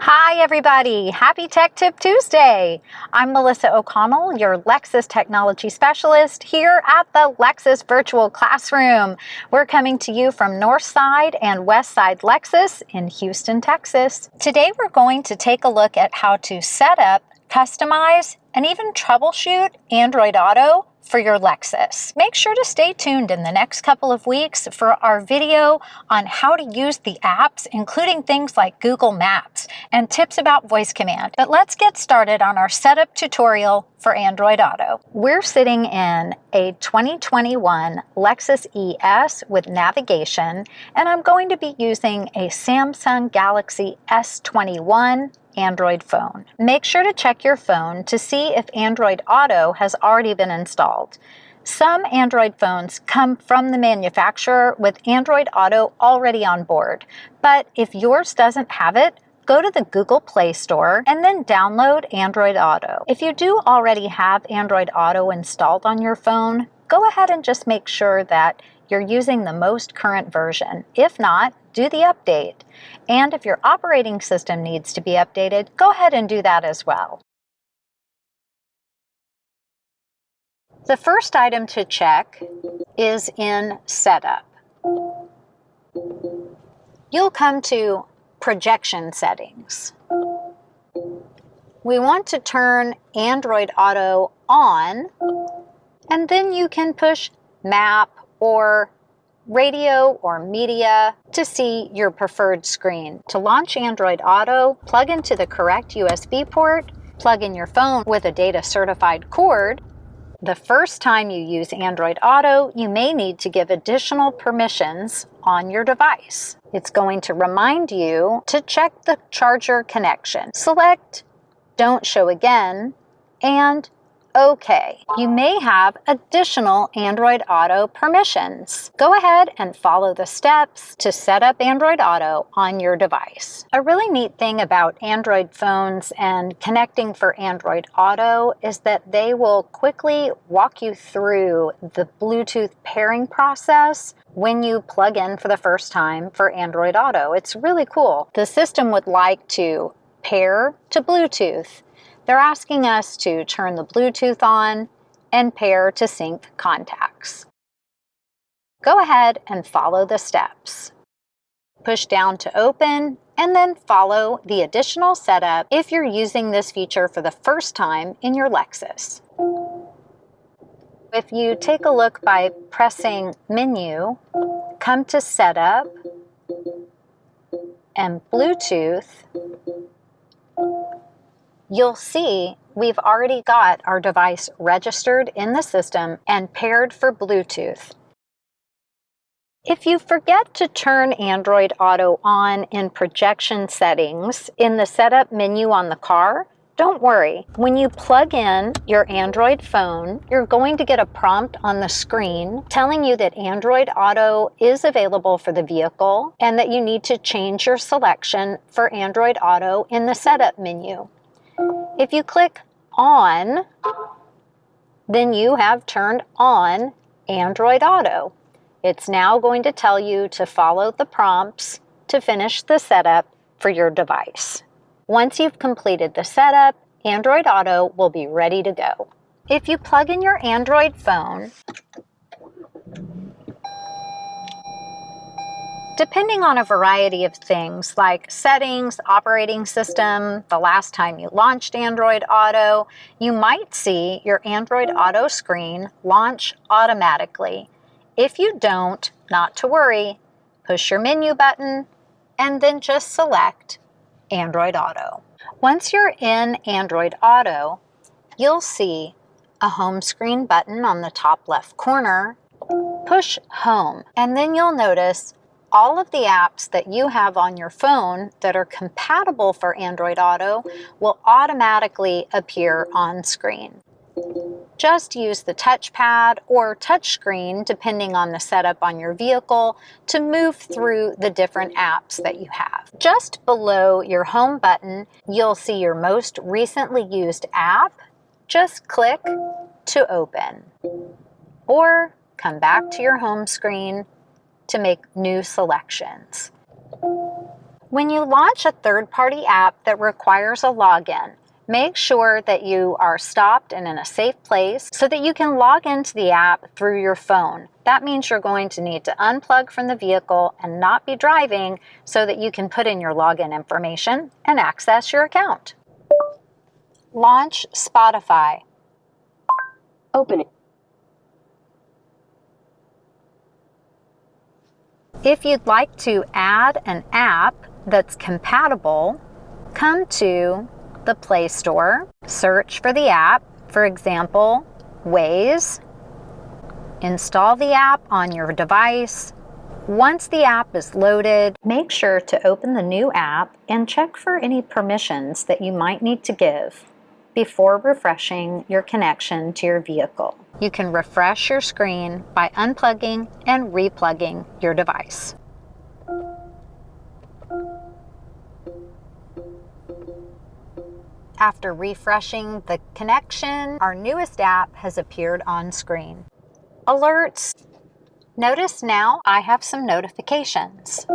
Hi everybody, happy Tech Tip Tuesday. I'm Melissa O'Connell, your Lexus technology specialist here at the Lexus Virtual Classroom. We're coming to you from Northside and Westside Lexus in Houston, Texas. Today we're going to take a look at how to set up, customize, and even troubleshoot Android Auto for your Lexus. Make sure to stay tuned in the next couple of weeks for our video on how to use the apps, including things like Google Maps and tips about voice command. But let's get started on our setup tutorial for Android Auto. We're sitting in a 2021 Lexus ES with navigation, and I'm going to be using a Samsung Galaxy S21 Android phone. Make sure to check your phone to see if Android Auto has already been installed. Some Android phones come from the manufacturer with Android Auto already on board, but if yours doesn't have it, go to the Google Play Store and then download Android Auto. If you do already have Android Auto installed on your phone, go ahead and just make sure that you're using the most current version. If not, do the update. And if your operating system needs to be updated, go ahead and do that as well. The first item to check is in Setup. You'll come to Projection Settings. We want to turn Android Auto on, and then you can push Map or Radio or Media to see your preferred screen. To launch Android Auto, plug into the correct USB port, plug in your phone with a data certified cord. The first time you use Android Auto, you may need to give additional permissions on your device. It's going to remind you to check the charger connection. Select Don't Show Again and OK. You may have additional Android Auto permissions. Go ahead and follow the steps to set up Android Auto on your device. A really neat thing about Android phones and connecting for Android Auto is that they will quickly walk you through the Bluetooth pairing process when you plug in for the first time for Android Auto. It's really cool. The system would like to pair to Bluetooth. They're asking us to turn the Bluetooth on and pair to sync contacts. Go ahead and follow the steps. Push down to open and then follow the additional setup if you're using this feature for the first time in your Lexus. If you take a look by pressing Menu, come to Setup and Bluetooth, you'll see we've already got our device registered in the system and paired for Bluetooth. If you forget to turn Android Auto on in projection settings in the setup menu on the car, don't worry. When you plug in your Android phone, you're going to get a prompt on the screen telling you that Android Auto is available for the vehicle and that you need to change your selection for Android Auto in the setup menu. If you click On, then you have turned on Android Auto. It's now going to tell you to follow the prompts to finish the setup for your device. Once you've completed the setup, Android Auto will be ready to go. If you plug in your Android phone, depending on a variety of things like settings, operating system, the last time you launched Android Auto, you might see your Android Auto screen launch automatically. If you don't, not to worry, push your menu button and then just select Android Auto. Once you're in Android Auto, you'll see a home screen button on the top left corner. Push Home, and then you'll notice all of the apps that you have on your phone that are compatible for Android Auto will automatically appear on screen. Just use the touchpad or touchscreen, depending on the setup on your vehicle, to move through the different apps that you have. Just below your home button, you'll see your most recently used app. Just click to open, or come back to your home screen to make new selections. When you launch a third-party app that requires a login, make sure that you are stopped and in a safe place so that you can log into the app through your phone. That means you're going to need to unplug from the vehicle and not be driving so that you can put in your login information and access your account. Launch Spotify. Open it. If you'd like to add an app that's compatible, come to the Play Store, search for the app, for example, Waze, install the app on your device. Once the app is loaded, make sure to open the new app and check for any permissions that you might need to give before refreshing your connection to your vehicle. You can refresh your screen by unplugging and replugging your device. After refreshing the connection, our newest app has appeared on screen. Alerts. Notice now I have some notifications.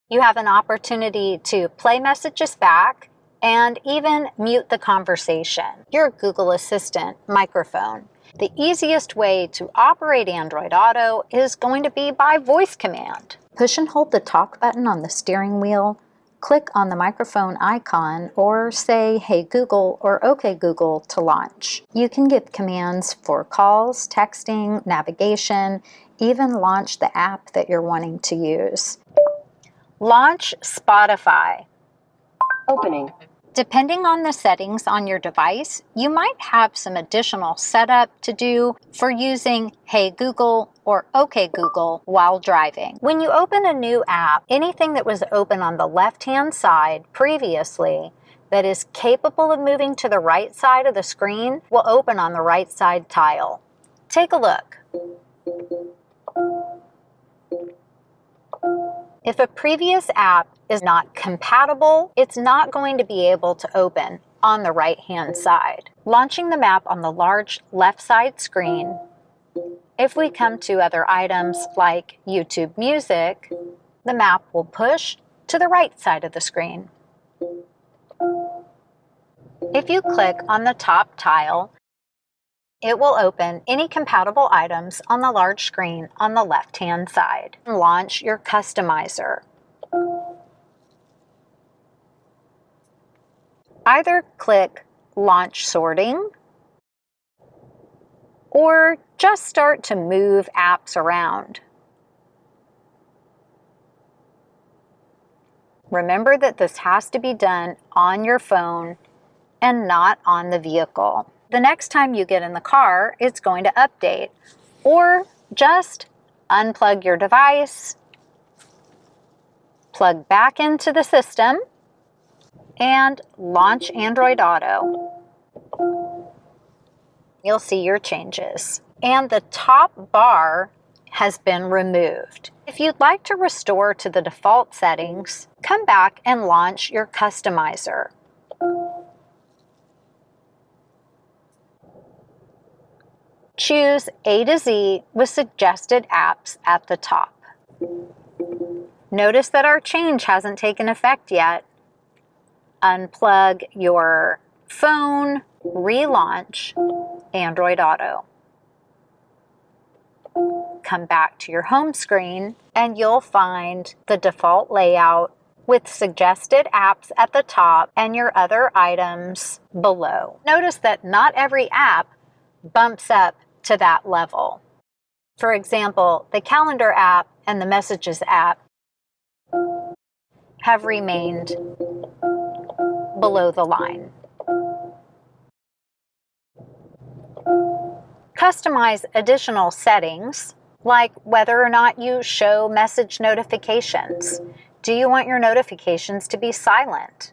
You have an opportunity to play messages back and even mute the conversation. Your Google Assistant microphone. The easiest way to operate Android Auto is going to be by voice command. Push and hold the talk button on the steering wheel, click on the microphone icon, or say Hey Google or OK Google to launch. You can give commands for calls, texting, navigation, even launch the app that you're wanting to use. Launch Spotify. Opening. Depending on the settings on your device, you might have some additional setup to do for using Hey Google or OK Google while driving. When you open a new app, anything that was open on the left-hand side previously that is capable of moving to the right side of the screen will open on the right side tile. Take a look. If a previous app is not compatible, it's not going to be able to open on the right-hand side. Launching the map on the large left side screen, if we come to other items like YouTube Music, the map will push to the right side of the screen. If you click on the top tile, it will open any compatible items on the large screen on the left-hand side. Launch your customizer. Either click Launch Sorting or just start to move apps around. Remember that this has to be done on your phone and not on the vehicle. The next time you get in the car, it's going to update. Or just unplug your device, plug back into the system, and launch Android Auto. You'll see your changes. And the top bar has been removed. If you'd like to restore to the default settings, come back and launch your customizer. Choose A to Z with suggested apps at the top. Notice that our change hasn't taken effect yet. Unplug your phone, relaunch Android Auto. Come back to your home screen and you'll find the default layout with suggested apps at the top and your other items below. Notice that not every app bumps up to that level. For example, the Calendar app and the Messages app have remained below the line. Customize additional settings, like whether or not you show message notifications. Do you want your notifications to be silent?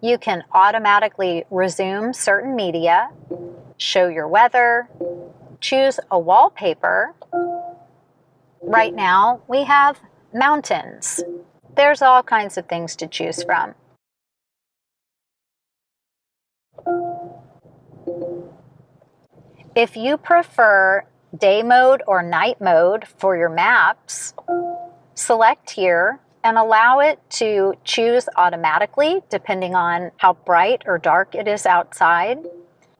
You can automatically resume certain media, show your weather, choose a wallpaper. Right now, we have mountains. There's all kinds of things to choose from. If you prefer day mode or night mode for your maps, select here and allow it to choose automatically depending on how bright or dark it is outside.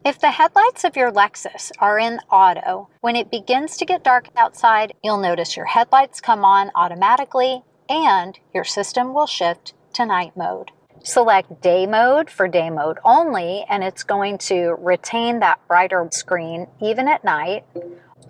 If the headlights of your Lexus are in auto, when it begins to get dark outside, you'll notice your headlights come on automatically and your system will shift to night mode. Select day mode for day mode only, and it's going to retain that brighter screen even at night,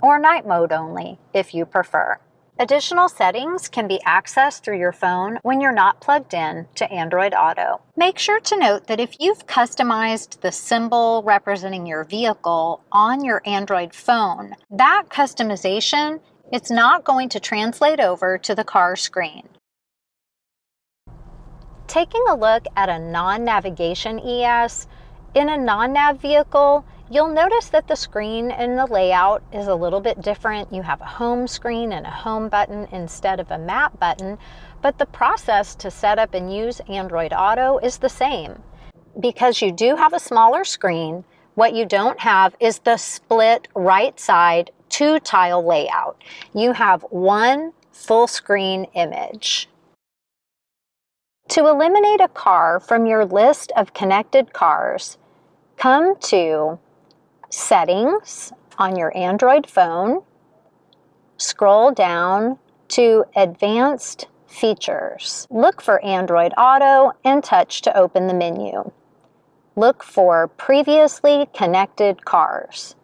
or night mode only if you prefer. Additional settings can be accessed through your phone when you're not plugged in to Android Auto. Make sure to note that if you've customized the symbol representing your vehicle on your Android phone, that customization, it's not going to translate over to the car screen. Taking a look at a non-navigation ES, in a non-nav vehicle, you'll notice that the screen and the layout is a little bit different. You have a home screen and a home button instead of a map button, but the process to set up and use Android Auto is the same. Because you do have a smaller screen, what you don't have is the split right side 2-tile layout. You have one full screen image. To eliminate a car from your list of connected cars, come to Settings on your Android phone, scroll down to Advanced Features. Look for Android Auto and touch to open the menu. Look for Previously Connected Cars.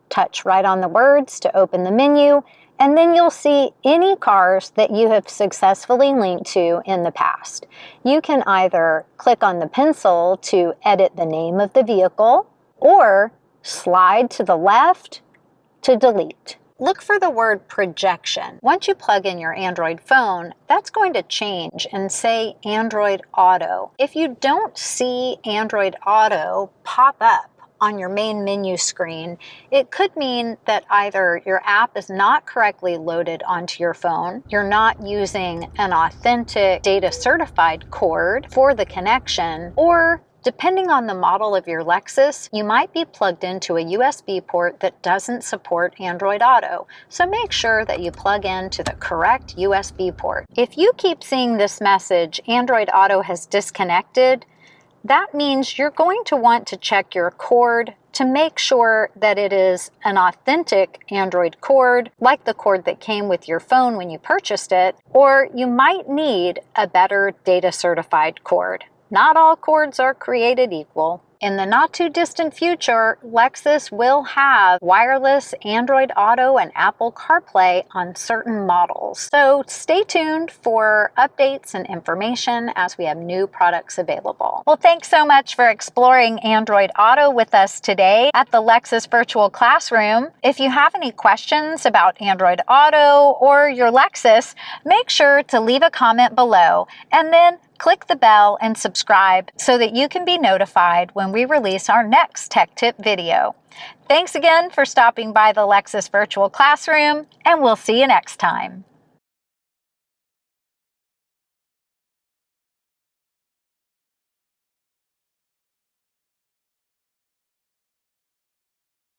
Touch right on the words to open the menu, and then you'll see any cars that you have successfully linked to in the past. You can either click on the pencil to edit the name of the vehicle, or slide to the left to delete. Look for the word projection. Once you plug in your Android phone, that's going to change and say Android Auto. If you don't see Android Auto pop up on your main menu screen, it could mean that either your app is not correctly loaded onto your phone, you're not using an authentic data certified cord for the connection, or depending on the model of your Lexus, you might be plugged into a USB port that doesn't support Android Auto. So make sure that you plug in to the correct USB port. If you keep seeing this message, Android Auto has disconnected, that means you're going to want to check your cord to make sure that it is an authentic Android cord, like the cord that came with your phone when you purchased it, or you might need a better data certified cord. Not all cords are created equal. In the not too distant future, Lexus will have wireless Android Auto and Apple CarPlay on certain models. So stay tuned for updates and information as we have new products available. Well, thanks so much for exploring Android Auto with us today at the Lexus Virtual Classroom. If you have any questions about Android Auto or your Lexus, make sure to leave a comment below, and then click the bell and subscribe so that you can be notified when we release our next tech tip video. Thanks again for stopping by the Lexus Virtual Classroom, and we'll see you next time.